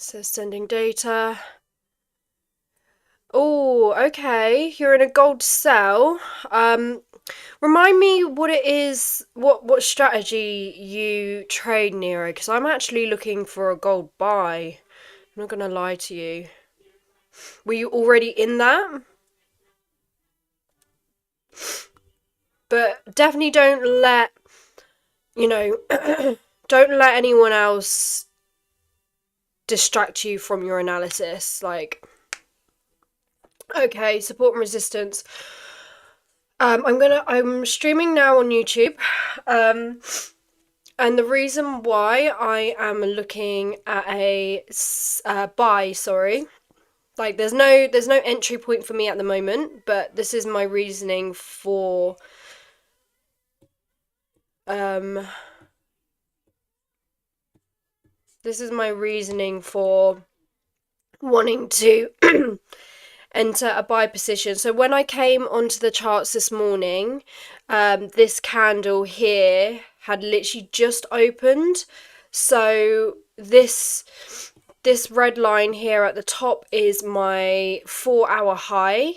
says sending data. Oh, okay. You're in a gold cell. Remind me what it is, what strategy you trade, Nero, because I'm actually looking for a gold buy. I'm not gonna lie to you. Were you already in that? But definitely don't let, you know, don't let anyone else distract you from your analysis. Like, okay, support and resistance. I'm streaming now on YouTube. Um, and the reason why I am looking at a buy, sorry, like there's no entry point for me at the moment, but this is my reasoning for um this is my reasoning for wanting to enter a buy position. So when I came onto the charts this morning, this candle here had literally just opened. So this red line here at the top is my 4-hour high.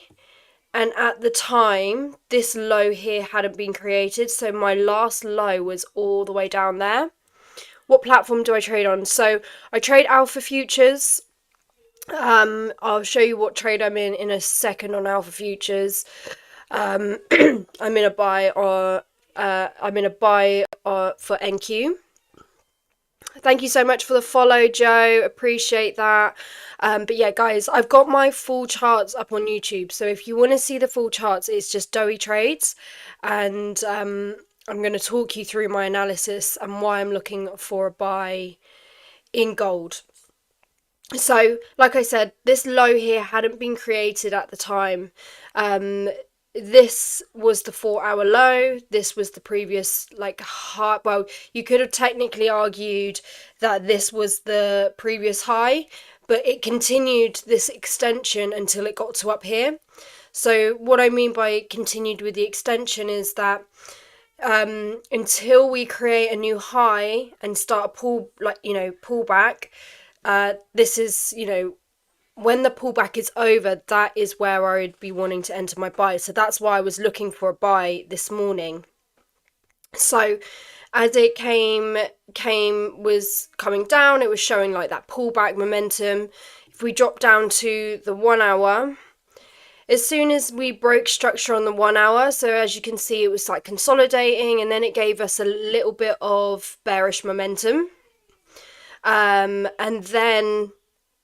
And at the time, this low here hadn't been created. So my last low was all the way down there. What platform do I trade on? So I trade Alpha Futures. I'll show you what trade I'm in a second on Alpha Futures. I'm in a buy for NQ. Thank you so much for the follow, Joe. Appreciate that. But yeah, guys, I've got my full charts up on YouTube. So if you want to see the full charts, it's just Doey Trades. And I'm going to talk you through my analysis and why I'm looking for a buy in gold. So, like I said, this low here hadn't been created at the time. This was the 4-hour low. This was the previous, like, high. Well, you could have technically argued that this was the previous high, but it continued this extension until it got to up here. So what I mean by continued with the extension is that until we create a new high and start a pull back, this is, when the pullback is over, that is where I would be wanting to enter my buy. So that's why I was looking for a buy this morning. So as it was coming down, it was showing like that pullback momentum. If we drop down to the 1 hour, as soon as we broke structure on the 1 hour, so as you can see, it was like consolidating, and then it gave us a little bit of bearish momentum. And then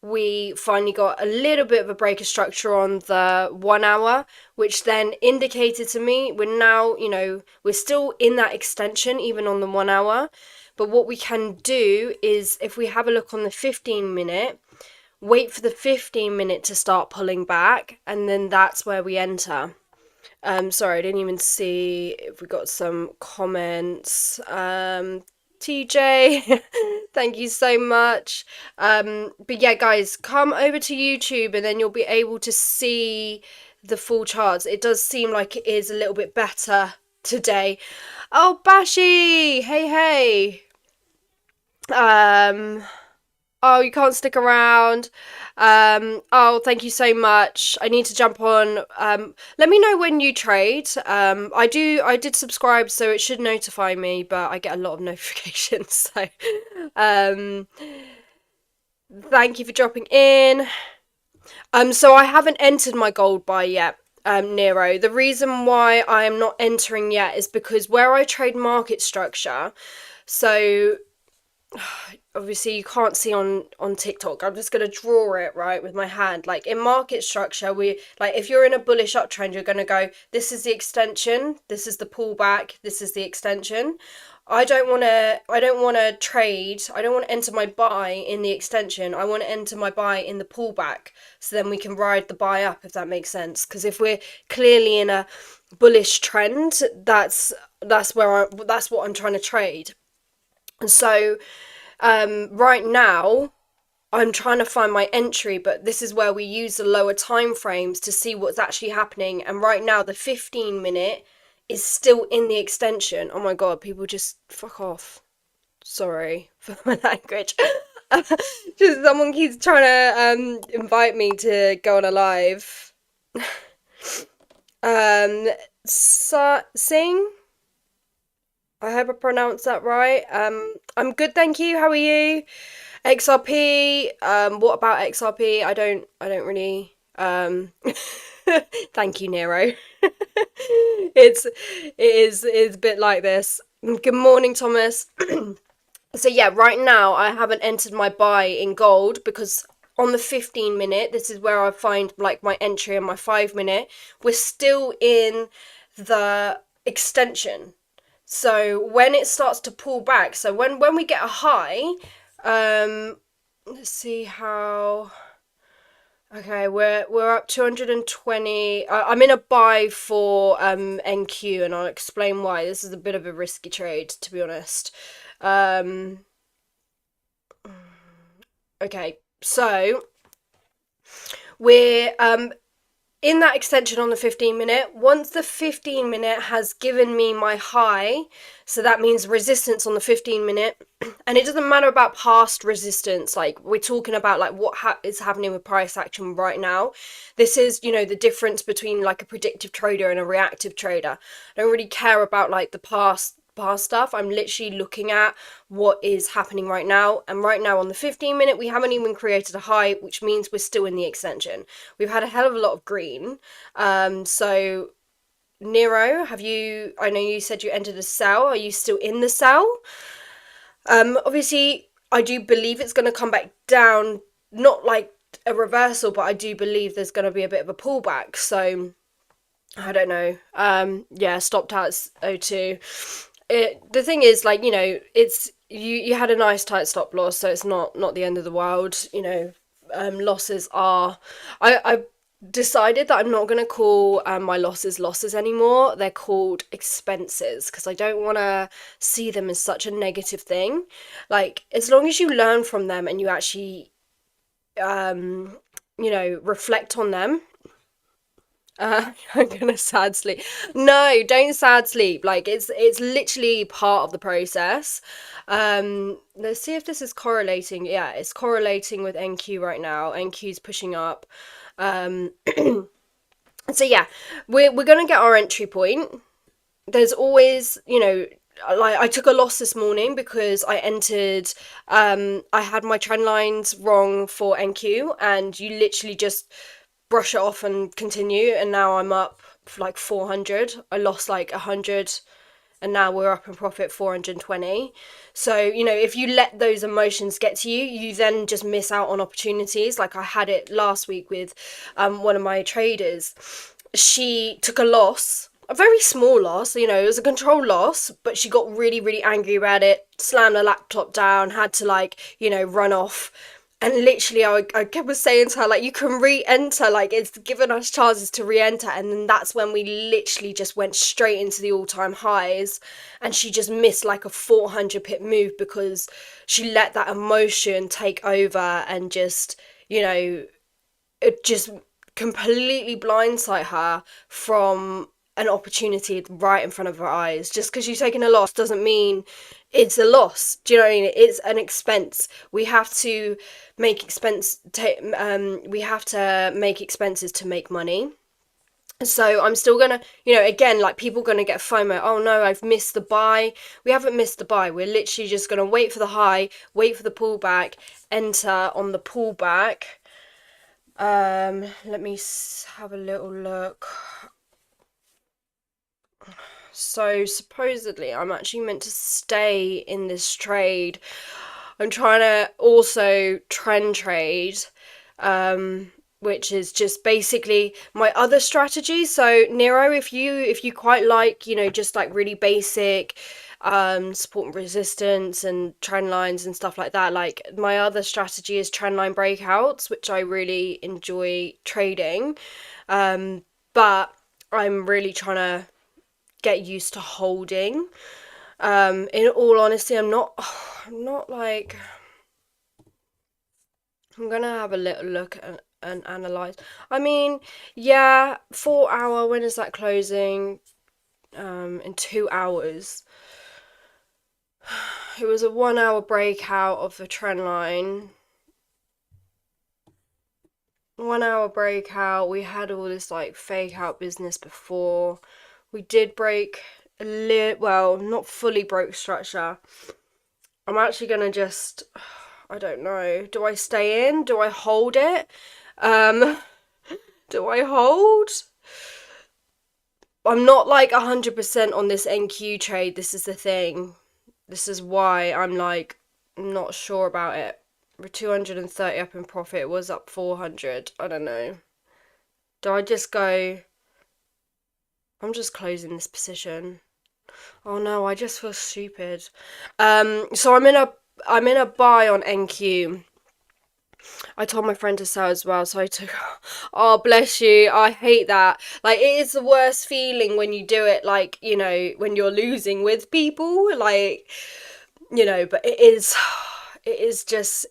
we finally got a little bit of a break of structure on the 1 hour, which then indicated to me we're now, we're still in that extension even on the 1 hour. But what we can do is, if we have a look on the 15-minute, wait for the 15-minute to start pulling back, and then that's where we enter. Sorry, I didn't even see if we got some comments. TJ, thank you so much. But yeah, guys, come over to YouTube and then you'll be able to see the full charts. It does seem like it is a little bit better today. Oh, Bashi, hey. Oh, you can't stick around. Oh, thank you so much. I need to jump on. Let me know when you trade. I did subscribe, so it should notify me, but I get a lot of notifications. So, thank you for dropping in. So I haven't entered my gold buy yet, Nero. The reason why I am not entering yet is because where I trade market structure, so obviously you can't see on TikTok. I'm just going to draw it right with my hand. Like in market structure, if you're in a bullish uptrend, you're going to go, this is the extension, this is the pullback, this is the extension. I don't want to trade. I don't want to enter my buy in the extension. I want to enter my buy in the pullback, so then we can ride the buy up, if that makes sense. Because if we're clearly in a bullish trend, that's what I'm trying to trade. And so right now I'm trying to find my entry, but this is where we use the lower time frames to see what's actually happening. And right now the 15-minute is still in the extension. Oh my god, people just fuck off. Sorry for my language. Just someone keeps trying to invite me to go on a live. Um, Sing. I hope I pronounced that right. I'm good, thank you. How are you? XRP. What about XRP? I don't really. Thank you, Nero. It's a bit like this. Good morning, Thomas. So yeah, right now I haven't entered my buy in gold because on the 15 minute, this is where I find like my entry and my 5 minute. We're still in the extension. So when it starts to pull back, so when we get a high, let's see how. Okay, we're up 220. I'm in a buy for NQ, and I'll explain why. This is a bit of a risky trade, to be honest. Um, okay, so we're in that extension on the 15 minute. Once the 15 minute has given me my high, so that means resistance on the 15 minute, and it doesn't matter about past resistance, like we're talking about like what is happening with price action right now. This is, the difference between like a predictive trader and a reactive trader. I don't really care about like the past stuff. I'm literally looking at what is happening right now, and right now on the 15 minute we haven't even created a high, which means we're still in the extension. We've had a hell of a lot of green. So Nero, I know you said you entered a sell. Are you still in the sell? Obviously I do believe it's going to come back down, not like a reversal, but I do believe there's going to be a bit of a pullback. So I don't know. Yeah, stopped out at 02. The thing is, like, it's you had a nice tight stop loss, so it's not the end of the world. Losses are. I decided that I'm not going to call my losses anymore. They're called expenses because I don't want to see them as such a negative thing. Like, as long as you learn from them and you actually reflect on them. I'm gonna sad sleep. No, don't sad sleep. Like, it's literally part of the process. Let's see if this is correlating. Yeah, it's correlating with NQ right now. NQ's pushing up. Um, so yeah, we're gonna get our entry point. There's always, like I took a loss this morning because I entered. I had my trend lines wrong for NQ, and you literally just brush it off and continue, and now I'm up like 400. I lost like 100, and now we're up in profit 420. So if you let those emotions get to you, you then just miss out on opportunities. Like I had it last week with one of my traders. She took a loss, a very small loss, it was a control loss, but she got really, really angry about it, slammed her laptop down, had to run off. And literally, I kept saying to her, like, you can re-enter, like, it's given us chances to re-enter. And then that's when we literally just went straight into the all-time highs. And she just missed, like, a 400 pip move because she let that emotion take over and just, it just completely blindside her from an opportunity right in front of her eyes. Just because you've taken a loss doesn't mean it's a loss. Do you know what I mean? It's an expense. We have to make we have to make expenses to make money. So I'm still gonna, again, like people gonna get FOMO. Oh no, I've missed the buy. We haven't missed the buy. We're literally just gonna wait for the high, wait for the pullback, enter on the pullback. Let me have a little look. So supposedly I'm actually meant to stay in this trade. I'm trying to also trend trade, which is just basically my other strategy. So Nero, if you quite like, just like really basic support and resistance and trend lines and stuff like that, like my other strategy is trend line breakouts, which I really enjoy trading. But I'm really trying to get used to holding. In all honesty, I'm not like, I'm gonna have a little look and analyze. I mean, yeah, 4 hour, when is that closing? In 2 hours. It was a 1 hour breakout of the trend line. 1 hour breakout. We had all this like fake out business before. We did break a little, well, not fully broke structure. I'm actually gonna just, I don't know. Do I stay in? Do I hold it? Um, do I hold? I'm not like 100% on this NQ trade. This is the thing. This is why I'm like not sure about it. We're 230 up in profit. It was up 400. I don't know. Do I just go? I'm just closing this position. Oh no, I just feel stupid. So I'm in a buy on NQ. I told my friend to sell as well, so I took. Oh, bless you. I hate that. Like, it is the worst feeling when you do it. Like, when you're losing with people. Like, but it is. It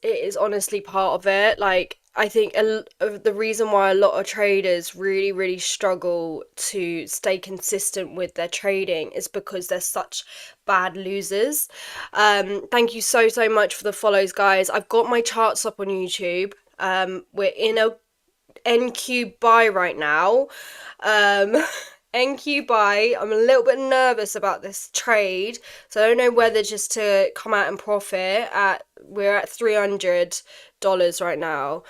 is honestly part of it. Like, I think the reason why a lot of traders really, really struggle to stay consistent with their trading is because they're such bad losers. Thank you so, so much for the follows, guys. I've got my charts up on YouTube. We're in a NQ buy right now. Um, NQ buy. I'm a little bit nervous about this trade, so I don't know whether just to come out and profit. We're at $300 right now.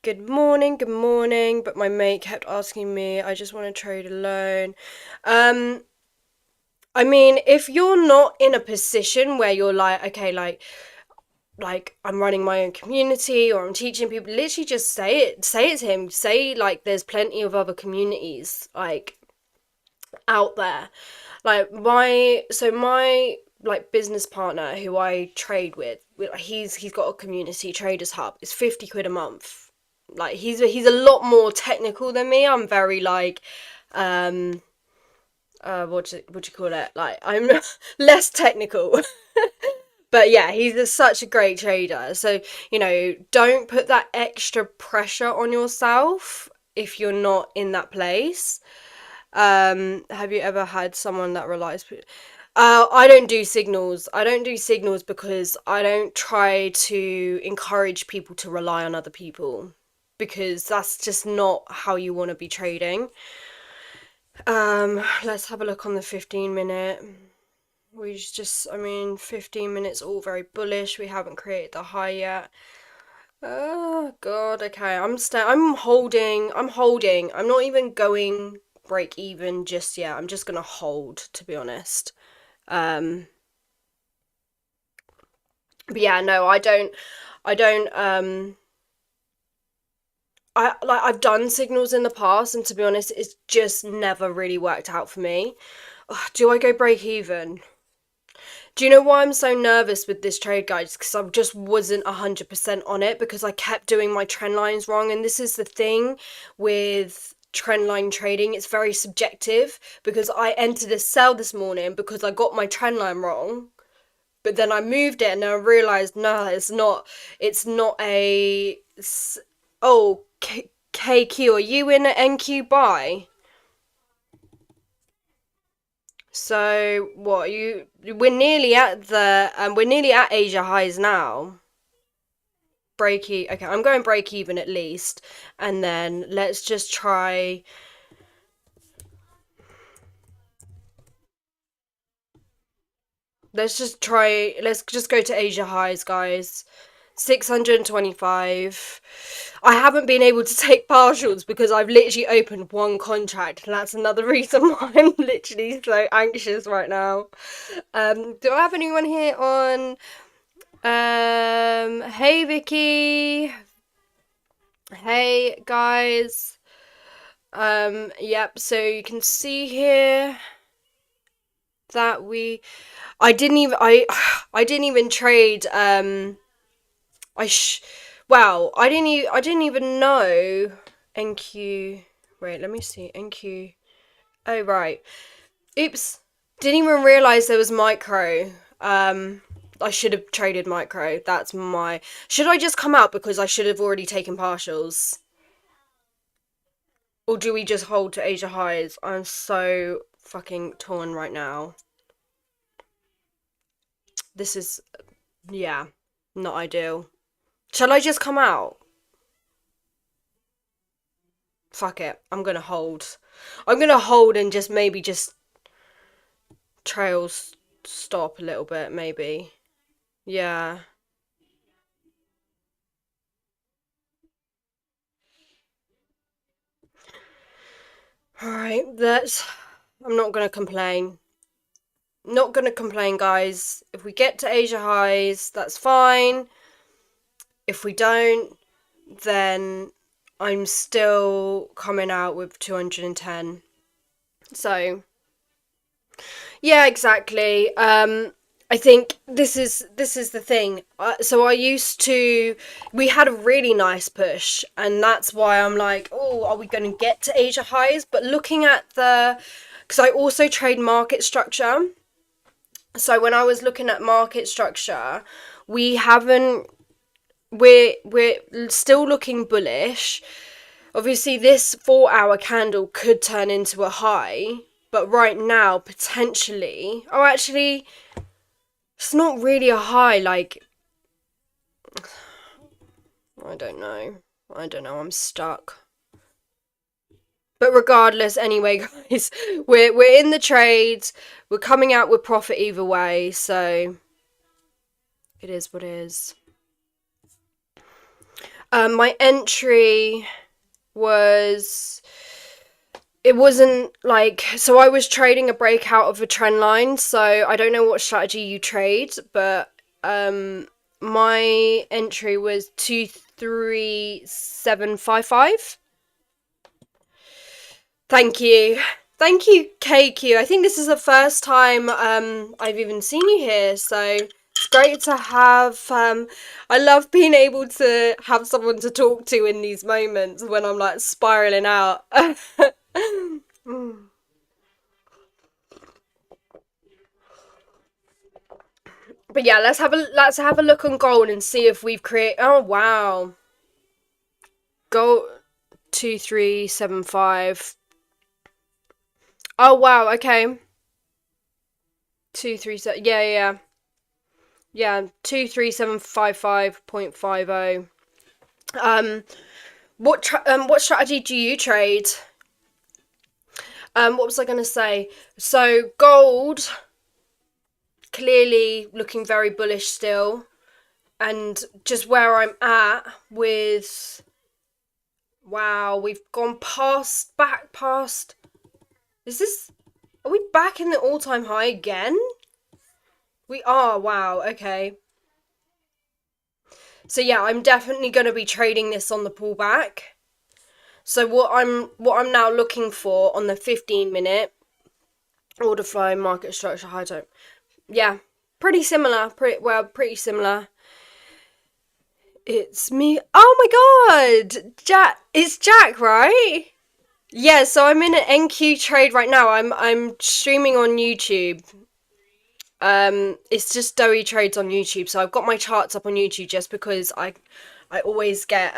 Good morning, good morning. But my mate kept asking me. I just want to trade alone. I mean, if you're not in a position where you're like, okay, like I'm running my own community or I'm teaching people, literally just say it to him. Say like there's plenty of other communities like out there. Like my like business partner who I trade with, he's got a community traders hub. It's 50 quid a month. Like he's a lot more technical than me. I'm very like what do you call it? Like I'm less technical. But yeah, he's such a great trader. So, don't put that extra pressure on yourself if you're not in that place. Have you ever had someone that relies? I don't do signals. I don't do signals because I don't try to encourage people to rely on other people because that's just not how you want to be trading. Let's have a look on the 15 minute. I mean, 15 minutes all very bullish. We haven't created the high yet. Oh God, okay. I'm holding. I'm not even going break even just yet. I'm just gonna hold, to be honest. But yeah, no, I don't. I've done signals in the past, and to be honest, it's just never really worked out for me. Ugh, do I go break even? Do you know why I'm so nervous with this trade, guys? Because I just wasn't 100% on it because I kept doing my trend lines wrong. And this is the thing with trend line trading, it's very subjective because I entered a sell this morning because I got my trend line wrong. But then I moved it and I realized, no, it's not a. Oh, KQ, are you in an NQ buy? So what you? We're nearly at Asia highs now. Break even. Okay, I'm going break even at least, and then let's just try. Let's just try. Let's just go to Asia highs, guys. 625. I haven't been able to take partials because I've literally opened one contract, and that's another reason why I'm literally so anxious right now. Do I have anyone here on? Hey Vicky. Hey guys. Yep. So you can see here that I didn't even, I didn't even trade. I sh Wow, I didn't even know NQ. Wait, let me see NQ. Oh right, oops, didn't even realize there was micro. I should have traded micro. That's my. Should I just come out because I should have already taken partials, or do we just hold to Asia highs? I'm so fucking torn right now. This is, yeah, not ideal. Shall I just come out? Fuck it. I'm gonna hold. I'm gonna hold and just maybe just trails stop a little bit, maybe. Yeah. Alright, that's. I'm not gonna complain. Not gonna complain, guys. If we get to Asia highs, that's fine. If we don't, then I'm still coming out with 210. So, yeah, exactly. I think this is the thing. So I used to, we had a really nice push, and that's why I'm like, oh, are we going to get to Asia highs? But looking at because I also trade market structure. So when I was looking at market structure, we haven't. We're still looking bullish. Obviously, this 4 hour candle could turn into a high, but right now, potentially. Oh, actually, it's not really a high. Like, I don't know. I'm stuck. But regardless, anyway, guys, we're in the trades. We're coming out with profit either way, so it is what it is. My entry was, it wasn't like, so I was trading a breakout of a trend line, so I don't know what strategy you trade, but my entry was 23755. Thank you, KQ. I think this is the first time I've even seen you here, so it's great to have. I love being able to have someone to talk to in these moments when I'm like spiraling out. But yeah, let's have a look on gold and see if we've created. Oh wow, gold 2375. Oh wow, okay. 237. Yeah, yeah, yeah. 23755.50. What strategy do you trade? What was I gonna say? So gold clearly looking very bullish still, and just where I'm at with. Wow, we've gone back past. Is this? Are we back in the all-time high again? We are. Wow. Okay. So yeah, I'm definitely going to be trading this on the pullback. So what I'm now looking for on the 15-minute order flow, market structure, high time. Yeah, pretty similar. Pretty similar. It's me. Oh my god, Jack! It's Jack, right? Yeah. So I'm in an NQ trade right now. I'm streaming on YouTube. It's just Doey trades on YouTube. So I've got my charts up on YouTube just because I always get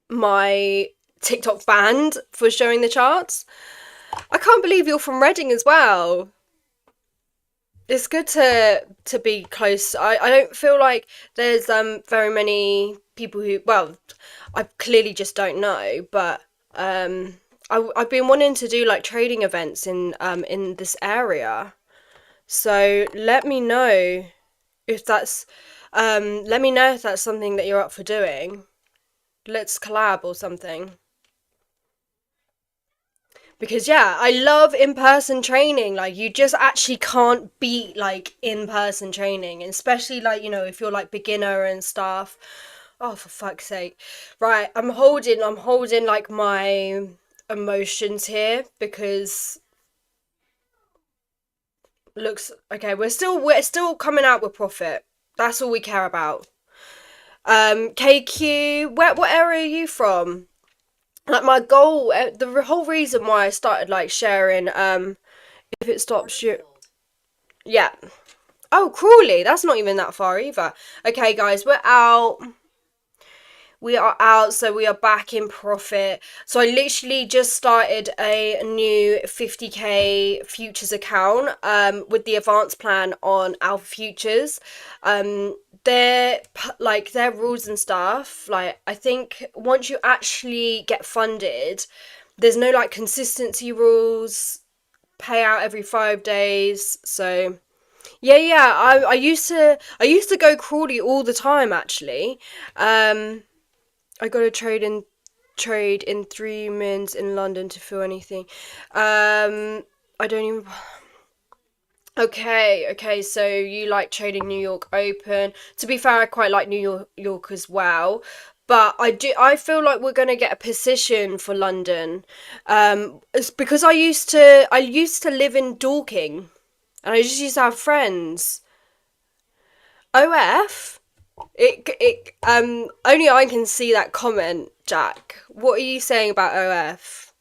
my TikTok banned for showing the charts. I can't believe you're from Reading as well. It's good to be close. I don't feel like there's very many people who, well, I clearly just don't know, but I've been wanting to do like trading events in this area. So let me know if that's something that you're up for doing. Let's collab or something. Because yeah, I love in-person training. Like you just actually can't beat like in-person training, and especially like, if you're like beginner and stuff. Oh, for fuck's sake. Right, I'm holding like my emotions here because looks okay, we're still coming out with profit. That's all we care about. KQ, what area are you from? Like my goal, the whole reason why I started like sharing, if it stops you, yeah. Oh, Crawley, that's not even that far either. Okay, guys, we're out. We are out, so we are back in profit. So I literally just started a new 50k futures account with the advanced plan on Alpha Futures. Their like their rules and stuff, like I think once you actually get funded, there's no like consistency rules, payout every 5 days. So yeah, I used to go Crawley all the time actually. I got to trade in 3 minutes in London to feel anything. I don't even. Okay. So you like trading New York Open? To be fair, I quite like New York as well. But I feel like we're gonna get a position for London. It's because I used to live in Dorking, and I just used to have friends. OF. Only I can see that comment, Jack. What are you saying about OF?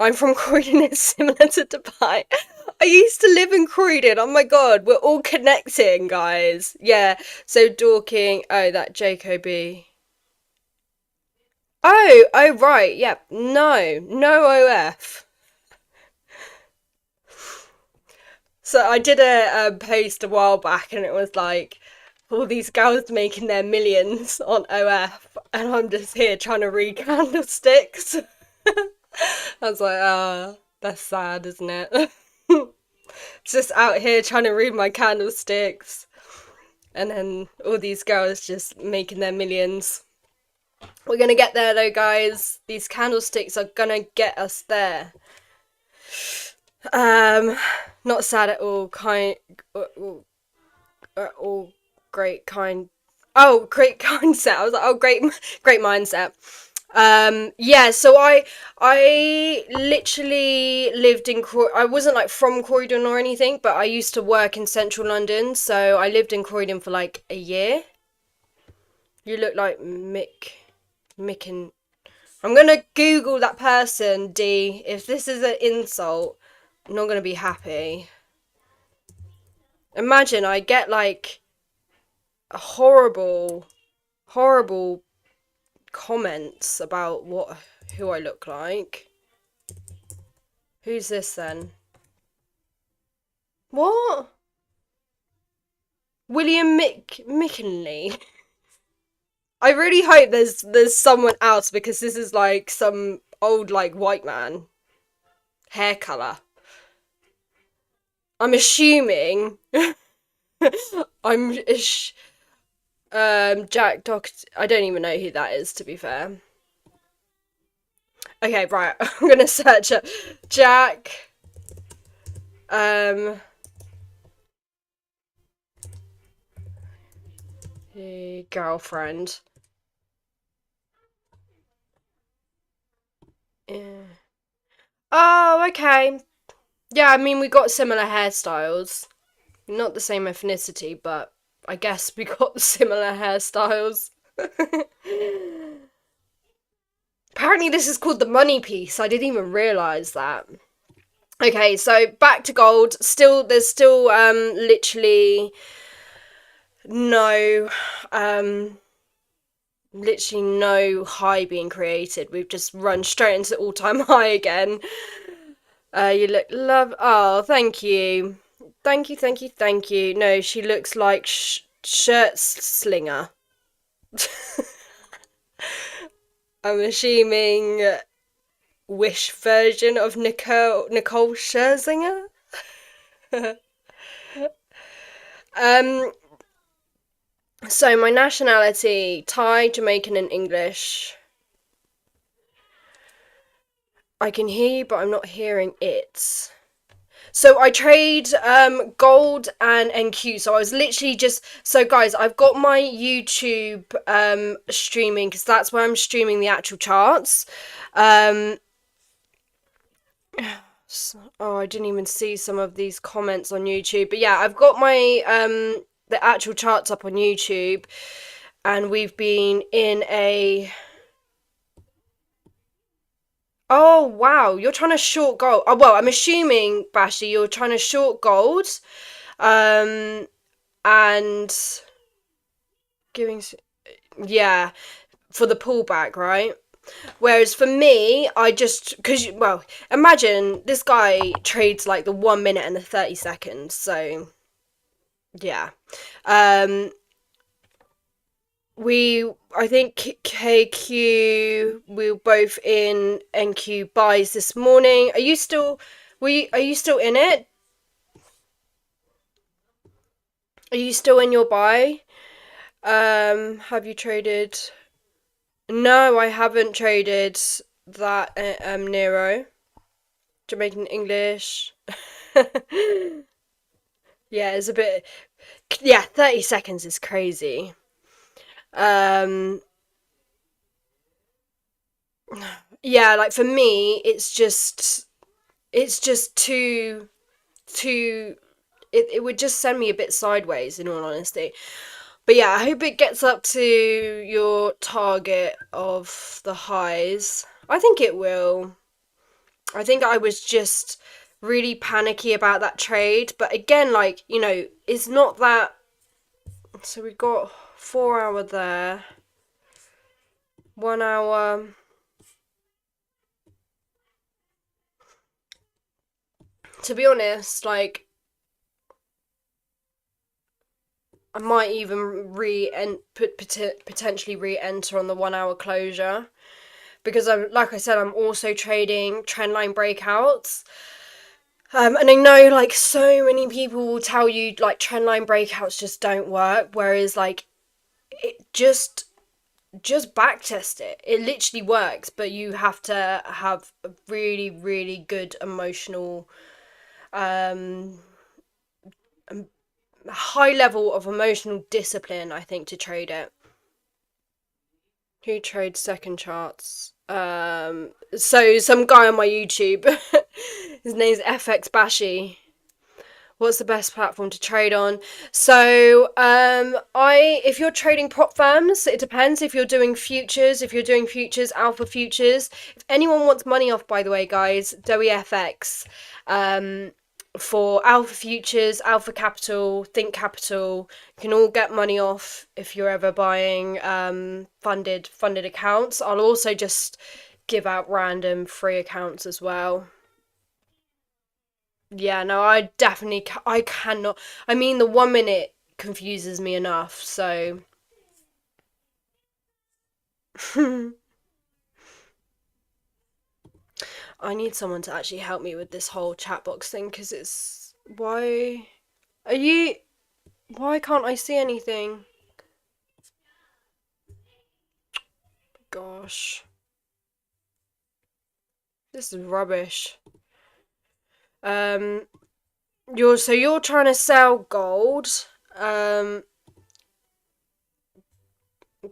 I'm from Croydon, it's similar to Dubai. I used to live in Croydon. Oh my god, we're all connecting, guys. Yeah, so Dorking. Oh, that Jacoby. Oh, right. Yep. No OF. So I did a post a while back, and it was like all these girls making their millions on OF, and I'm just here trying to read candlesticks. I was like, that's sad, isn't it? Just out here trying to read my candlesticks, and then all these girls just making their millions. We're gonna get there though, guys. These candlesticks are gonna get us there. Um, Not sad at all. All great kind. Oh, great mindset. I was like, oh, great mindset. Yeah, so I literally lived in I wasn't like from Croydon or anything, but I used to work in central London, so I lived in Croydon for like a year. You look like Mick and I'm gonna Google that person, D. If this is an insult, I'm not gonna be happy. Imagine I get like a horrible comments about who I look like. Who's this then? What? William McKinley. I really hope there's someone else, because this is like some old like white man hair color. I'm assuming. I'm Jack Doc. I don't even know who that is, to be fair. Okay, right. I'm gonna search it. Jack. Girlfriend. Yeah. Oh, okay. Yeah, I mean, we got similar hairstyles. Not the same ethnicity, but I guess we got similar hairstyles. Apparently this is called the money piece. I didn't even realise that. Okay, so back to gold. There's still literally no high being created. We've just run straight into all-time high again. You look love. Oh, thank you. Thank you. No, she looks like shirt slinger. I'm assuming Wish version of Nicole Scherzinger. um. So my nationality: Thai, Jamaican, and English. I can hear you, but I'm not hearing it. So I trade gold and NQ. So I was literally just guys, I've got my YouTube streaming, because that's where I'm streaming the actual charts. Oh, I didn't even see some of these comments on YouTube. But yeah, I've got my the actual charts up on YouTube, and we've been in a. Oh wow, you're trying to short gold. Oh well, I'm assuming, Bashi, you're trying to short gold. And giving, yeah, for the pullback, right? Whereas for me, I just, because, well, imagine this guy trades like the 1 minute and the 30 seconds. So, yeah. Um, I think KQ, we were both in NQ buys this morning. Are you still in it? Are you still in your buy? Have you traded? No, I haven't traded that, Nero. Jamaican English. Yeah, it's a bit. Yeah, 30 seconds is crazy. Um, yeah, like for me, it's just too. It would just send me a bit sideways, in all honesty. But yeah, I hope it gets up to your target of the highs. I think it will. I think I was just really panicky about that trade. But again, like, it's not that. So we got 4 hour there, 1 hour. To be honest, like, I might even potentially re-enter on the 1 hour closure, because like I said, I'm also trading trendline breakouts. And I know, like, so many people will tell you, like, trendline breakouts just don't work, whereas, like, it just backtest it. It literally works, but you have to have a really, really good emotional, um, high level of emotional discipline, I think, to trade it. Who trades second charts? So some guy on my YouTube, his name's FX Bashi. What's the best platform to trade on? So, if you're trading prop firms, it depends. If you're doing futures, alpha futures. If anyone wants money off, by the way, guys, Doey FX. For alpha futures, alpha capital, think capital, you can all get money off if you're ever buying funded accounts. I'll also just give out random free accounts as well. Yeah, no, I cannot. I mean, the 1 minute confuses me enough, so. I need someone to actually help me with this whole chat box thing, because it's. Are you. Why can't I see anything? Gosh. This is rubbish. Um, you're trying to sell gold. Um,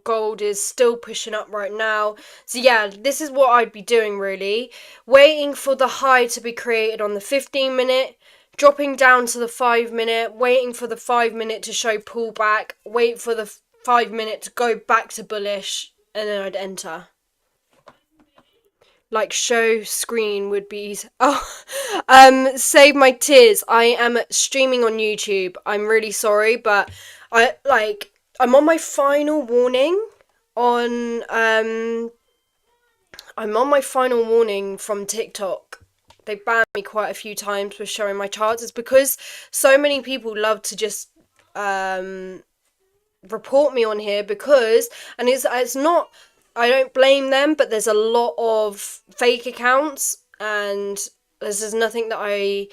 Gold is still pushing up right now. So yeah, this is what I'd be doing really. Waiting for the high to be created on the 15 minute, dropping down to the 5 minute, waiting for the 5 minute to show pullback, wait for the 5 minute to go back to bullish, and then I'd enter. Like, show screen would be. Oh, save my tears. I am streaming on YouTube. I'm really sorry, but I'm on my final warning on I'm on my final warning from TikTok. They banned me quite a few times for showing my charts. It's because so many people love to just report me on here, because, and it's not, I don't blame them, but there's a lot of fake accounts, and there's nothing that I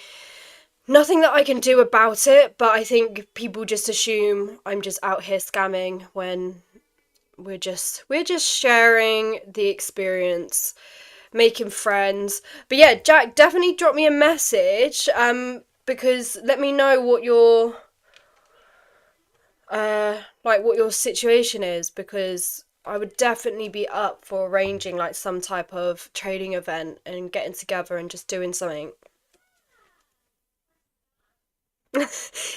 can do about it. But I think people just assume I'm just out here scamming, when we're just sharing the experience, making friends. But yeah, Jack, definitely drop me a message, because let me know what your what your situation is, because I would definitely be up for arranging like some type of trading event and getting together and just doing something.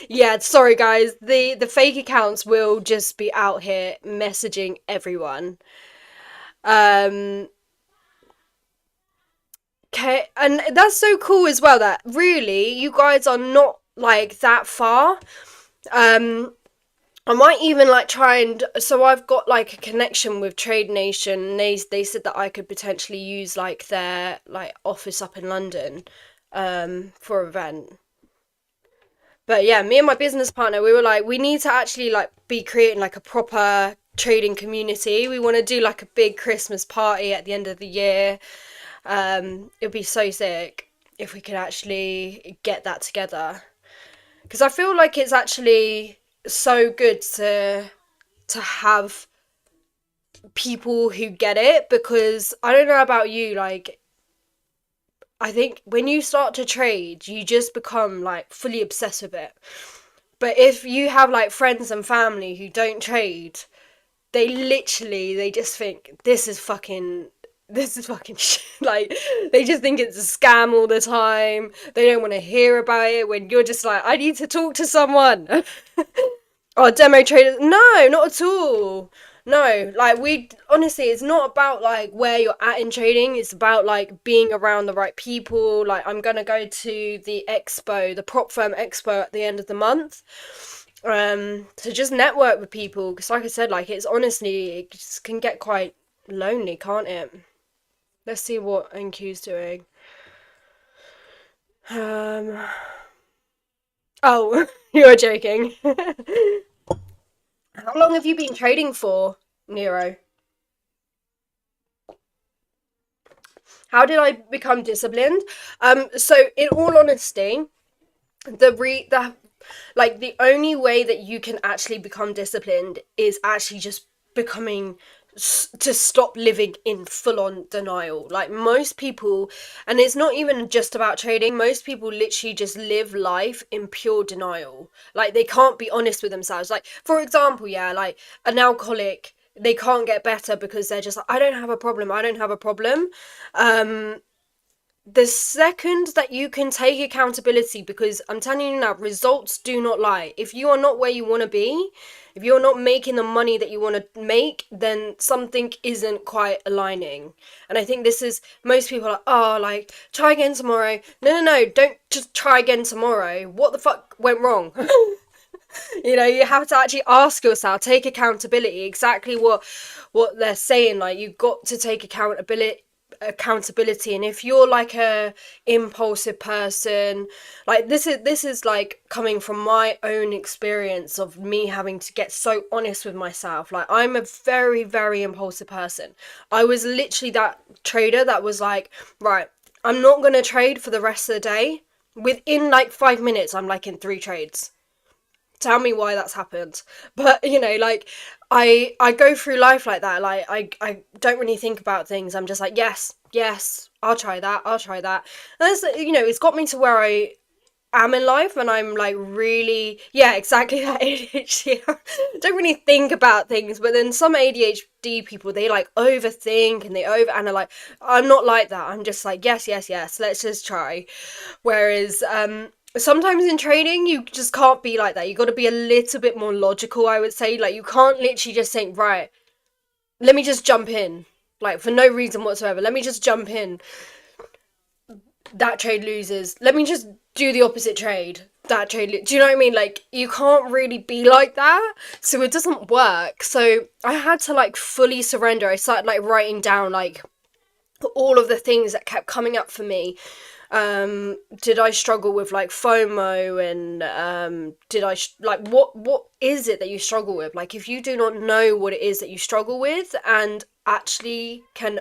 Yeah, sorry guys. The fake accounts will just be out here messaging everyone. Um okay, and that's so cool as well that really you guys are not like that far. Um I might even like try and so I've got like a connection with Trade Nation. And they said that I could potentially use like their like office up in London for an event. But yeah, me and my business partner, we were like, we need to actually like be creating like a proper trading community. We want to do like a big Christmas party at the end of the year. It'd be so sick if we could actually get that together. Because I feel like it's actually so good to have people who get it. Because I don't know about you, like I think when you start to trade, you just become like fully obsessed with it. But if you have like friends and family who don't trade, they just think this is fucking shit. Like they just think it's a scam all the time. They don't want to hear about it when you're just like, I need to talk to someone. Oh, demo traders? No, not at all. No, like we honestly, it's not about like where you're at in trading. It's about like being around the right people. Like I'm gonna go to the expo, the prop firm expo at the end of the month. To just network with people because, like I said, like it's honestly it just can get quite lonely, can't it? Let's see what NQ's doing. Um. Oh, you're joking. How long have you been trading for, Nero? How did I become disciplined? So in all honesty, the like the only way that you can actually become disciplined is actually just becoming to stop living in full on denial. Like most people, and it's not even just about trading, most people literally just live life in pure denial. Like they can't be honest with themselves. Like for example, yeah, like an alcoholic, they can't get better because they're just like, I don't have a problem, I don't have a problem. um the second that you can take accountability, because I'm telling you now, results do not lie. If you are not where you want to be, if you're not making the money that you want to make, then something isn't quite aligning. And I think this is most people are like, oh, like try again tomorrow. No, no, no, don't just try again tomorrow. What the fuck went wrong? You know, you have to actually ask yourself, take accountability, exactly what they're saying. Like you've got to take accountability. And if you're like a impulsive person, like this is like coming from my own experience of me having to get so honest with myself. Like I'm a very very impulsive person. I was literally that trader that was like, right, I'm not going to trade for the rest of the day. Within like 5 minutes I'm like in 3 trades. Tell me why that's happened. But you know, like I go through life like that. Like I don't really think about things. I'm just like, yes, yes, I'll try that, I'll try that. And that's, you know, it's got me to where I am in life, and I'm like really, yeah, exactly that ADHD. Don't really think about things. But then some ADHD people, they like overthink and they overanalyze. I'm not like that. I'm just like, yes, yes, yes, let's just try. Whereas sometimes in trading you just can't be like that. You got to be a little bit more logical, I would say. Like you can't literally just think, right, let me just jump in, like for no reason whatsoever, let me just jump in, that trade loses, let me just do the opposite trade, that trade do you know what I mean? Like you can't really be like that, so it doesn't work. So I had to like fully surrender. I started like writing down like all of the things that kept coming up for me. Did I struggle with like FOMO, and did I like what is it that you struggle with? Like if you do not know what it is that you struggle with and actually can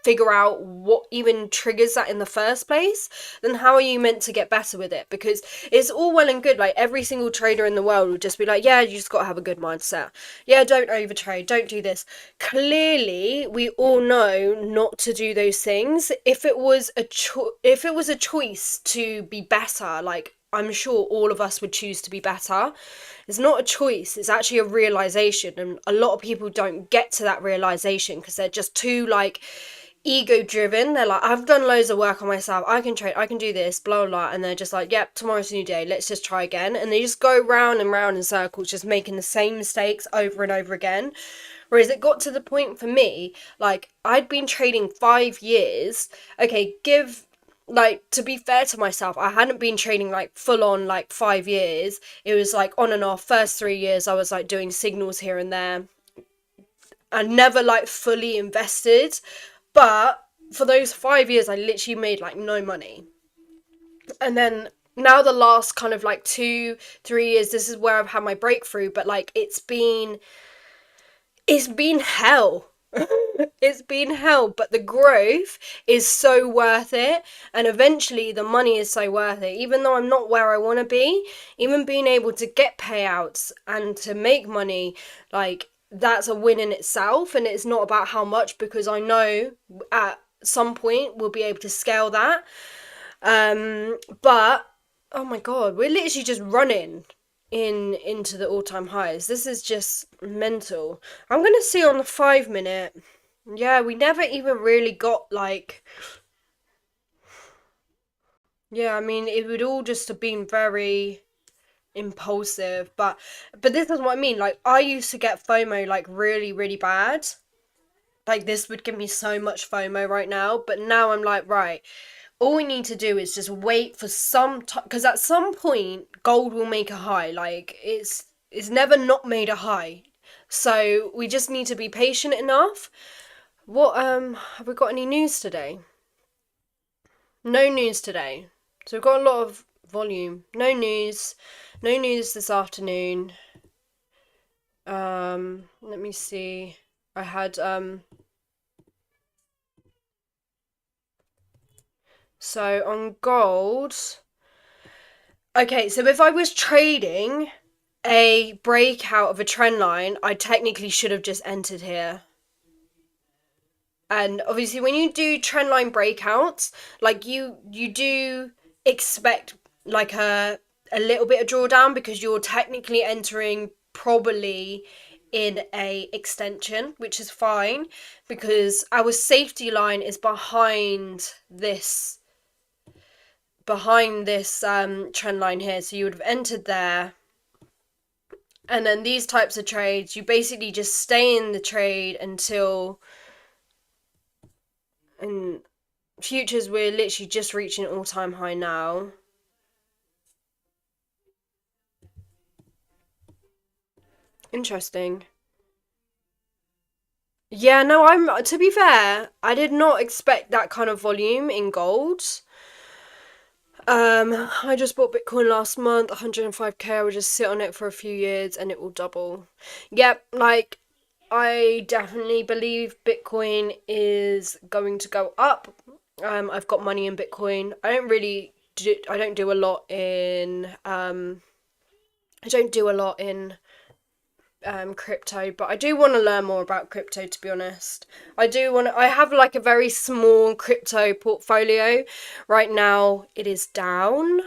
figure out what even triggers that in the first place, then how are you meant to get better with it? Because it's all well and good, like every single trader in the world would just be like, yeah, you just got to have a good mindset, yeah, don't overtrade, don't do this. Clearly we all know not to do those things. If it was a choice to be better, like I'm sure all of us would choose to be better. It's not a choice, it's actually a realization, and a lot of people don't get to that realization because they're just too like ego driven. They're like, I've done loads of work on myself, I can trade, I can do this, blah blah, and they're just like, yep, tomorrow's a new day, let's just try again. And they just go round and round in circles, just making the same mistakes over and over again. Whereas it got to the point for me, like I'd been trading 5 years. Okay, give like, to be fair to myself, I hadn't been trading like full on like 5 years. It was like on and off. First 3 years I was like doing signals here and there. I never like fully invested, but for those 5 years I literally made like no money. And then now the last kind of like 2 3 years, this is where I've had my breakthrough, but like it's been hell. It's been hell, but the growth is so worth it, and eventually the money is so worth it. Even though I'm not where I want to be, even being able to get payouts and to make money, like, that's a win in itself. And it's not about how much, because I know at some point we'll be able to scale that. But oh my god, we're literally just running into the all-time highs. This is just mental. I'm gonna see on the 5 minute. Yeah, we never even really got like. Yeah, I mean, it would all just have been very impulsive, but this is what I mean. Like, I used to get FOMO like really, really bad. Like, this would give me so much FOMO right now, but now I'm like, right, all we need to do is just wait for some time, because at some point gold will make a high. Like, it's never not made a high, so we just need to be patient enough. What have we got any news today? No news today. So we've got a lot of volume. No news this afternoon. Let me see. I had so on gold. Okay, so if I was trading a breakout of a trend line, I technically should have just entered here. And obviously when you do trend line breakouts, like, you do expect like a little bit of drawdown, because you're technically entering probably in a extension, which is fine, because our safety line is behind this trend line here. So you would have entered there, and then these types of trades, you basically just stay in the trade until. And futures, we're literally just reaching an all-time high now. Interesting. Yeah, no, to be fair, I did not expect that kind of volume in gold. I just bought Bitcoin last month, 105k. I would just sit on it for a few years and it will double. Yep, like, I definitely believe Bitcoin is going to go up. I've got money in Bitcoin. I don't do a lot in crypto, but I do want to learn more about crypto, to be honest. I have like a very small crypto portfolio. Right now it is down.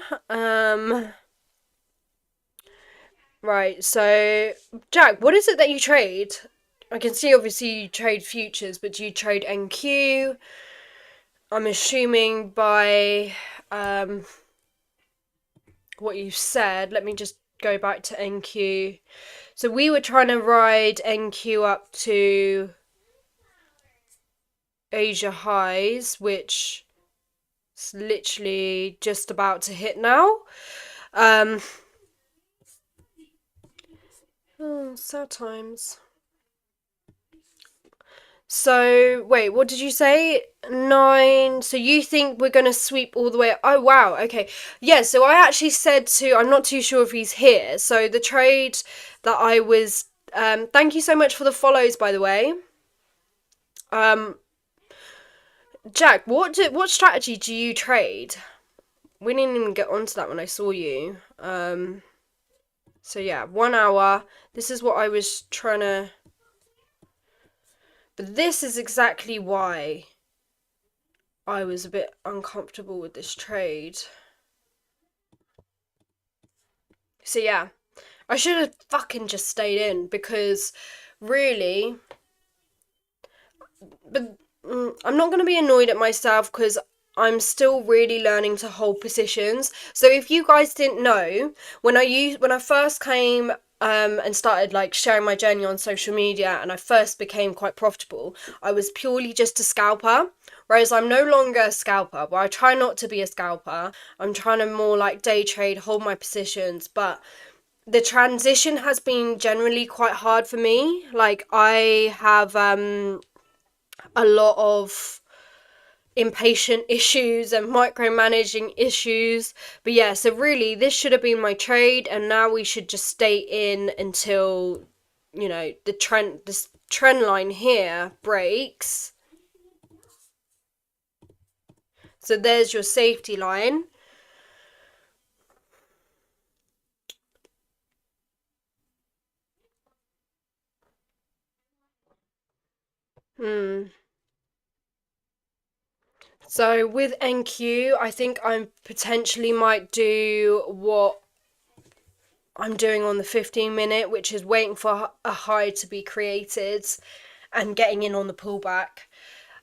Right, so Jack, what is it that you trade? I can see obviously you trade futures, but do you trade NQ? I'm assuming by what you said. Let me just go back to NQ. So we were trying to ride NQ up to Asia highs, which is literally just about to hit now. Sad times. So, wait, what did you say? 9. So you think we're going to sweep all the way? Oh, wow. Okay. Yeah, so I actually said I'm not too sure if he's here. So the trade that I was, thank you so much for the follows, by the way. Jack, what strategy do you trade? We didn't even get onto that when I saw you. So yeah, 1 hour. This is what I was trying to. But this is exactly why I was a bit uncomfortable with this trade. So yeah, I should have fucking just stayed in, because really. But I'm not going to be annoyed at myself, because I'm still really learning to hold positions. So if you guys didn't know, when I first came and started like sharing my journey on social media, and I first became quite profitable, I was purely just a scalper. Whereas I'm no longer a scalper. Well, I try not to be a scalper. I'm trying to more like day trade, hold my positions, but the transition has been generally quite hard for me. Like I have a lot of impatient issues and micromanaging issues. But yeah, so really this should have been my trade, and now we should just stay in until, you know, this trend line here breaks. So there's your safety line. Hmm. So with NQ, I think I potentially might do what I'm doing on the 15 minute, which is waiting for a high to be created and getting in on the pullback.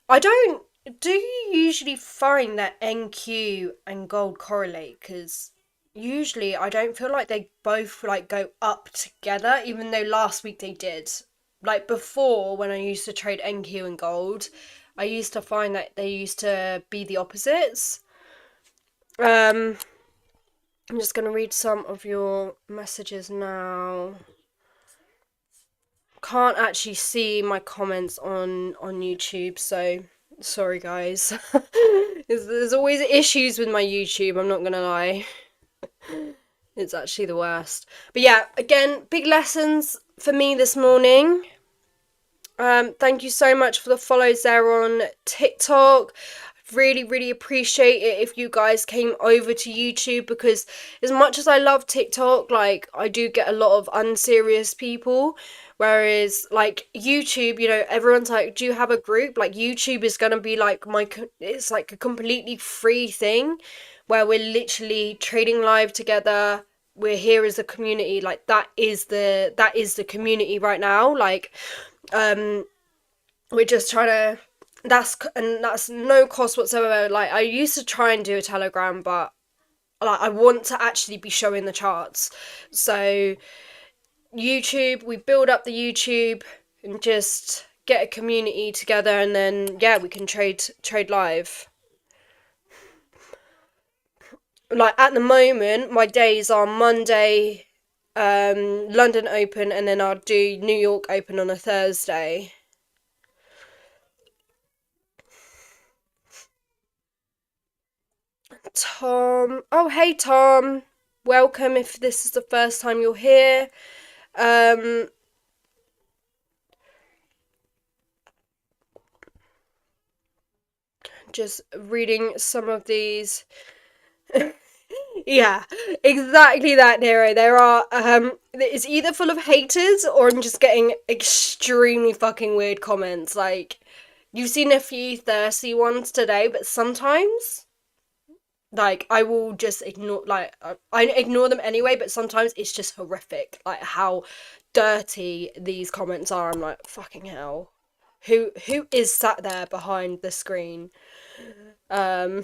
I don't. Do you usually find that NQ and gold correlate? Because usually I don't feel like they both like go up together, even though last week they did. Like before, when I used to trade NQ and gold, I used to find that they used to be the opposites. Um, I'm just gonna read some of your messages now. Can't actually see my comments on YouTube, so sorry guys. There's always issues with my YouTube, I'm not gonna lie. It's actually the worst. But yeah, again, big lessons for me this morning. Thank you so much for the follows there on TikTok. Really, really appreciate it if you guys came over to YouTube, because as much as I love TikTok, like I do get a lot of unserious people. Whereas like YouTube, you know, everyone's like, do you have a group? Like YouTube is gonna be like it's like a completely free thing where we're literally trading live together. We're here as a community. Like that is the community right now. Like um we're just trying to, that's no cost whatsoever. Like I used to try and do a Telegram, but like I want to actually be showing the charts. So YouTube, we build up the YouTube and just get a community together, and then yeah, we can trade live. Like at the moment my days are Monday, London Open, and then I'll do New York Open on a Thursday. Tom. Oh, hey, Tom. Welcome if this is the first time you're here. Um, just reading some of these. Yeah, exactly that, Nero. There are, it's either full of haters or I'm just getting extremely fucking weird comments. Like, you've seen a few thirsty ones today, but sometimes like I will just ignore, like I ignore them anyway, but sometimes it's just horrific like how dirty these comments are. I'm like, fucking hell, who is sat there behind the screen? um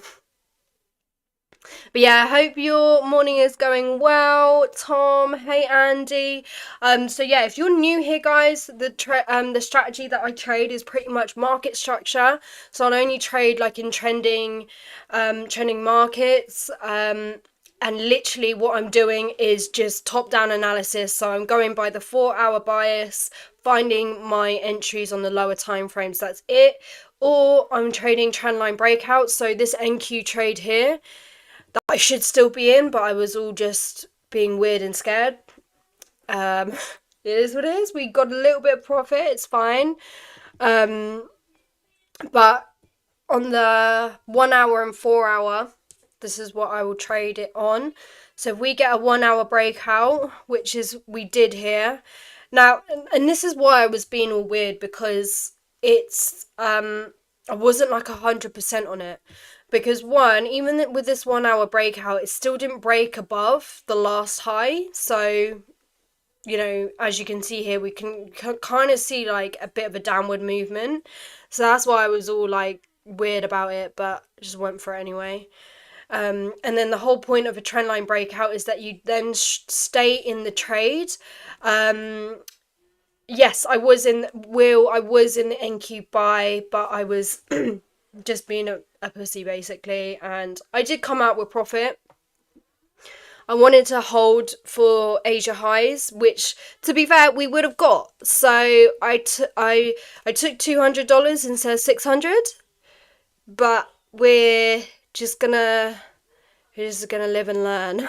but yeah, I hope your morning is going well, Tom. Hey, Andy. So yeah, if you're new here, guys, the strategy that I trade is pretty much market structure. So I'll only trade like in trending markets. And literally what I'm doing is just top-down analysis. So I'm going by the 4-hour bias, finding my entries on the lower time frames. That's it. Or I'm trading trendline breakouts. So this NQ trade here, that I should still be in, but I was all just being weird and scared. Um, it is what it is. We got a little bit of profit. It's fine. But on the 1 hour and 4 hour, this is what I will trade it on. So if we get a 1 hour breakout, which is we did here. Now, and this is why I was being all weird, because it's I wasn't like 100% on it. Because one, even with this 1 hour breakout, it still didn't break above the last high. So, you know, as you can see here, we can kind of see like a bit of a downward movement. So that's why I was all like weird about it, but just went for it anyway. And then the whole point of a trendline breakout is that you then stay in the trade. Yes, I was in the NQ buy, but I was just being a pussy basically. And I did come out with profit. I wanted to hold for Asia highs, which, to be fair, we would have got. So I took $200 instead of 600, but we're just gonna live and learn.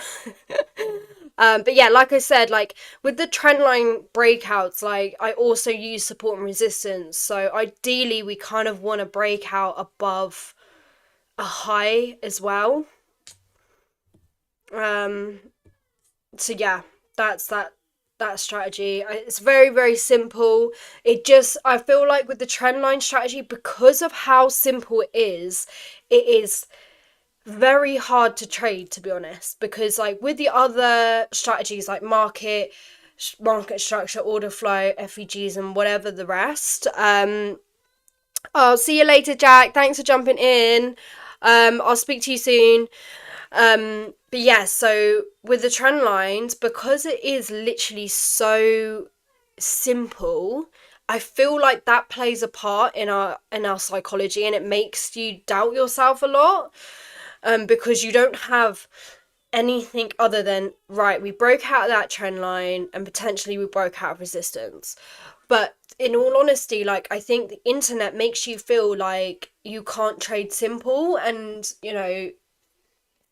But yeah, like I said, like with the trendline breakouts, like I also use support and resistance. So ideally, we kind of want to break out above a high as well. Um, so yeah, that's that strategy. It's very simple. I feel like with the trendline strategy, because of how simple it is very hard to trade, to be honest, because like with the other strategies like market structure, order flow, FEGs, and whatever the rest. I'll see you later, Jack. Thanks for jumping in. I'll speak to you soon. But yeah, so with the trend lines, because it is literally so simple, I feel like that plays a part in our psychology, and it makes you doubt yourself a lot. Because you don't have anything other than, right, we broke out of that trend line and potentially we broke out of resistance. But in all honesty, like, I think the internet makes you feel like you can't trade simple. And,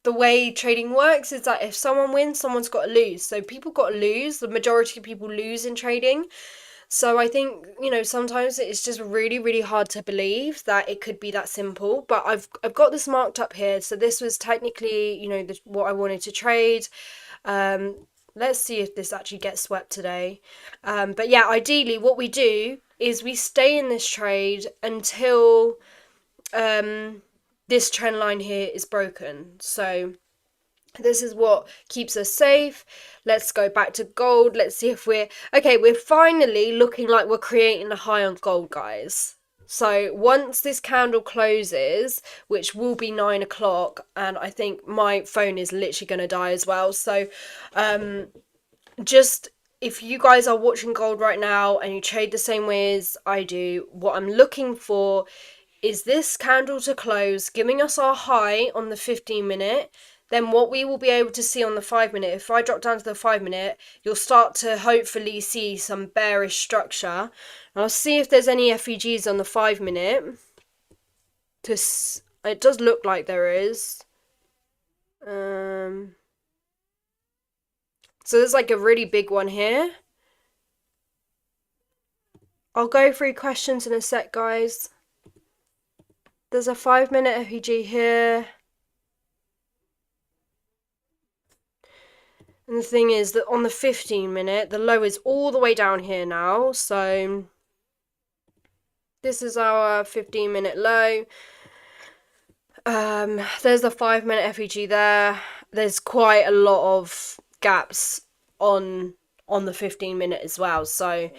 the way trading works is that if someone wins, someone's got to lose. So people got to lose. The majority of people lose in trading. So I think, sometimes it's just really hard to believe that it could be that simple. But I've got this marked up here. So this was technically, what I wanted to trade. Let's see if this actually gets swept today. But yeah, ideally what we do is we stay in this trade until this trend line here is broken. So this is what keeps us safe. Let's go back to gold. Let's see if we're finally looking like we're creating a high on gold, guys. So once this candle closes, which will be 9 o'clock, and I think my phone is literally going to die as well. So just if you guys are watching gold right now and you trade the same way as I do, what I'm looking for is this candle to close, giving us our high on the 15-minute. Then what we will be able to see on the 5-minute, if I drop down to the 5-minute, you'll start to hopefully see some bearish structure. And I'll see if there's any FEGs on the 5-minute. It does look like there is. So there's like a really big one here. I'll go through questions in a sec, guys. There's a 5-minute FEG here. And the thing is that on the 15-minute, the low is all the way down here now. So this is our 15-minute low. There's the 5-minute FEG there. There's quite a lot of gaps on the 15-minute as well. So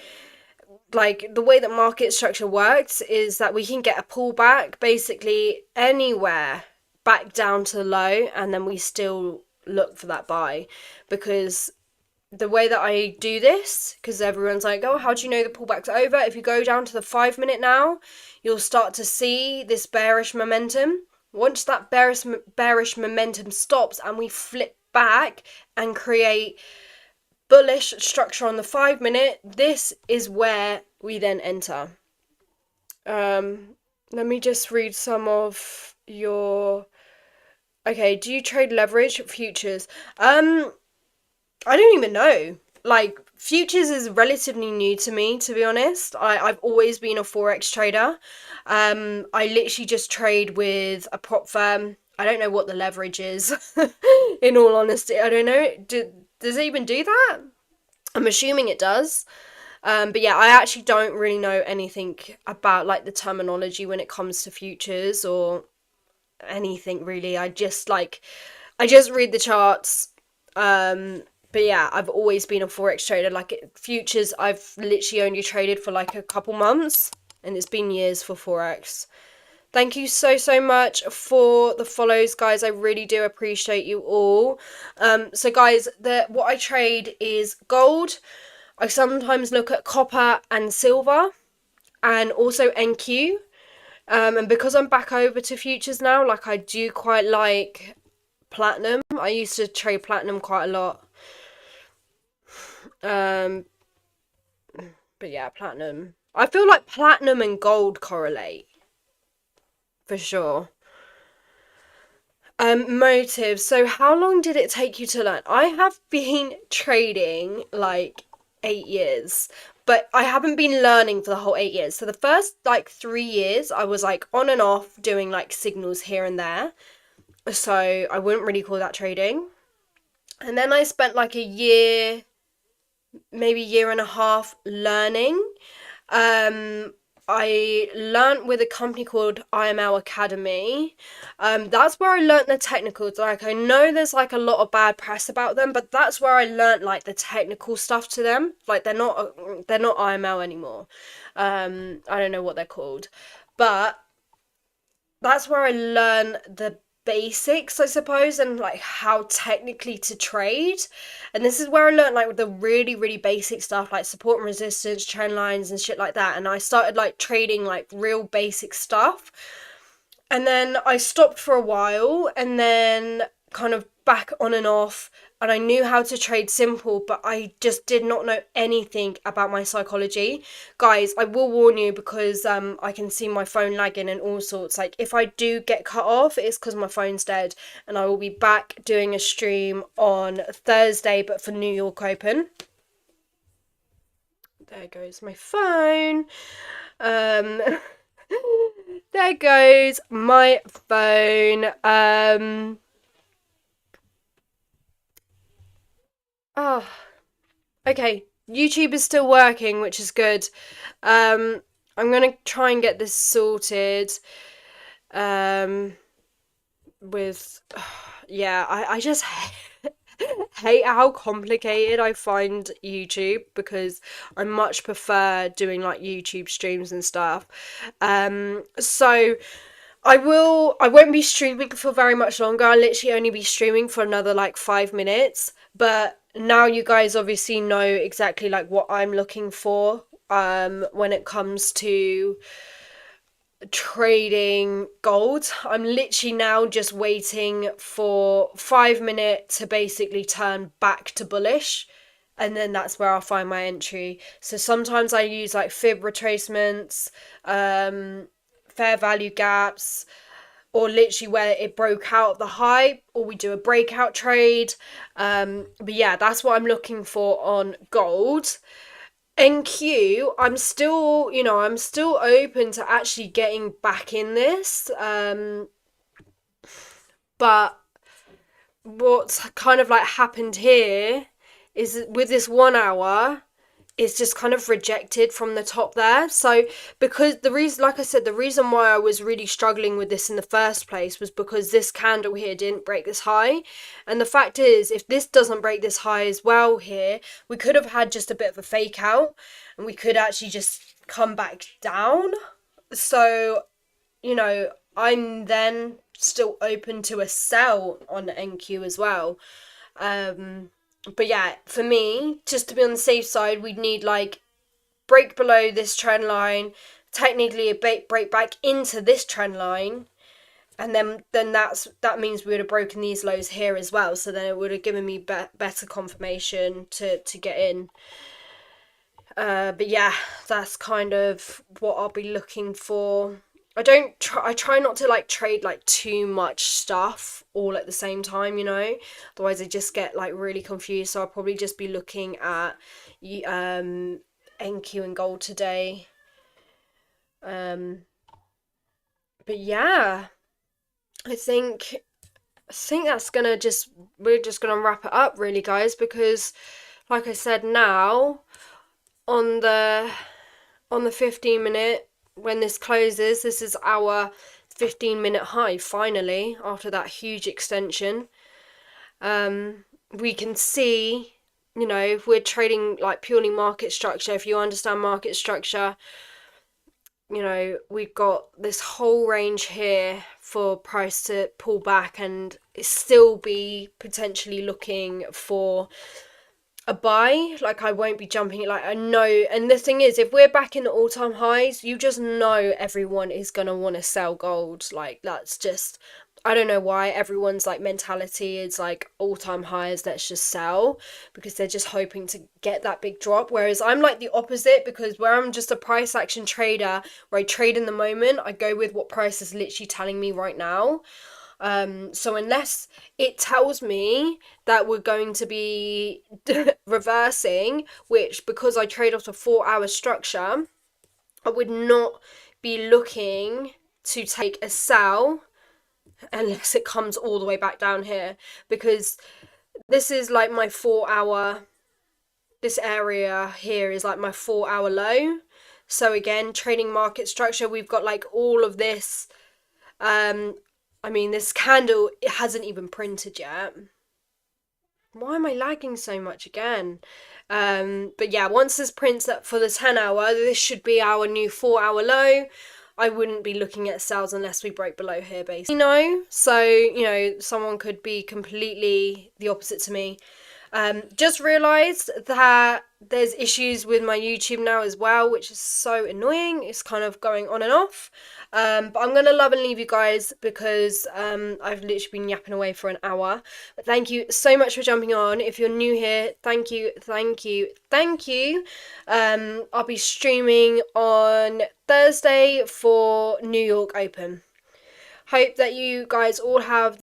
like the way that market structure works is that we can get a pullback basically anywhere back down to the low, and then we still look for that buy. Because the way that I do this, because everyone's like, oh, how do you know the pullback's over? If you go down to the 5-minute now, you'll start to see this bearish momentum. Once that bearish momentum stops and we flip back and create bullish structure on the 5-minute, this is where we then enter. Let me just read some of your... Okay, do you trade leverage futures? I don't even know. Like, futures is relatively new to me, to be honest. I've always been a Forex trader. I literally just trade with a prop firm. I don't know what the leverage is, in all honesty. I don't know. Does it even do that? I'm assuming it does. But yeah, I actually don't really know anything about like the terminology when it comes to futures or anything really. I just read the charts. But yeah, I've always been a Forex trader. Like futures, I've literally only traded for like a couple months, and it's been years for Forex. Thank you so much for the follows, guys. I really do appreciate you all. So guys, what I trade is gold. I sometimes look at copper and silver, and also NQ. And because I'm back over to futures now, like I do quite like platinum. I used to trade platinum quite a lot. Um, but yeah, platinum. I feel like platinum and gold correlate for sure. Motives. So how long did it take you to learn? I have been trading like 8 years, but I haven't been learning for the whole 8 years. So the first like 3 years, I was like on and off doing like signals here and there. So I wouldn't really call that trading. And then I spent like a year, maybe year and a half learning. Um, I learnt with a company called IML Academy. That's where I learnt the technicals. Like I know there's like a lot of bad press about them, but that's where I learnt like the technical stuff to them. Like they're not IML anymore. I don't know what they're called, but that's where I learn the basics, I suppose, and like how technically to trade. And this is where I learned like the really, really basic stuff like support and resistance, trend lines, and shit like that. And I started like trading like real basic stuff. And then I stopped for a while and then kind of back on and off. And I knew how to trade simple, but I just did not know anything about my psychology. Guys, I will warn you because I can see my phone lagging and all sorts. Like if I do get cut off, it's because my phone's dead. And I will be back doing a stream on Thursday, but for New York Open. There goes my phone. Um there goes my phone. Oh, okay. YouTube is still working, which is good. I'm gonna try and get this sorted. Um, with yeah, I just hate how complicated I find YouTube because I much prefer doing like YouTube streams and stuff. So I won't be streaming for very much longer. I'll literally only be streaming for another like 5 minutes. But now you guys obviously know exactly like what I'm looking for when it comes to trading gold. I'm literally now just waiting for 5 minutes to basically turn back to bullish. And then that's where I'll find my entry. So sometimes I use like fib retracements, fair value gaps, or literally where it broke out of the high, or we do a breakout trade. But yeah, that's what I'm looking for on gold. NQ, I'm still open to actually getting back in this. But what's kind of like happened here is with this 1 hour, it's just kind of rejected from the top there. So because the reason, like I said, the reason why I was really struggling with this in the first place was because this candle here didn't break this high. And the fact is, if this doesn't break this high as well here, we could have had just a bit of a fake out and we could actually just come back down. So, I'm then still open to a sell on NQ as well. But yeah, for me, just to be on the safe side, we'd need like break below this trend line, technically a break back into this trend line, and then that means we would have broken these lows here as well. So then it would have given me better confirmation to get in. But yeah, that's kind of what I'll be looking for. I try not to like trade like too much stuff all at the same time, otherwise I just get like really confused. So I'll probably just be looking at NQ and gold today. But yeah, I think we're just gonna wrap it up really, guys, because like I said, now on the 15 minute, when this closes, this is our 15-minute high finally after that huge extension. We can see, if we're trading like purely market structure, if you understand market structure, we've got this whole range here for price to pull back and still be potentially looking for a buy. Like, I won't be jumping it. Like, I know. And the thing is, if we're back in the all-time highs, you just know everyone is gonna want to sell gold. Like, that's just, I don't know why everyone's like mentality is like all-time highs, let's just sell, because they're just hoping to get that big drop. Whereas I'm like the opposite, because where I'm just a price action trader, where I trade in the moment, I go with what price is literally telling me right now. So unless it tells me that we're going to be reversing, which, because I trade off a 4-hour structure, I would not be looking to take a sell unless it comes all the way back down here, because this is like my 4-hour, this area here is like my 4-hour low. So again, trading market structure, we've got like all of this. I mean, this candle, it hasn't even printed yet. Why am I lagging so much again? But yeah, once this prints up for the 10-hour, this should be our new 4-hour low. I wouldn't be looking at sales unless we break below here, basically. So, someone could be completely the opposite to me. Just realised that there's issues with my YouTube now as well, which is so annoying. It's kind of going on and off. But I'm going to love and leave you guys, because I've literally been yapping away for an hour. But thank you so much for jumping on. If you're new here, thank you. I'll be streaming on Thursday for New York Open. Hope that you guys all have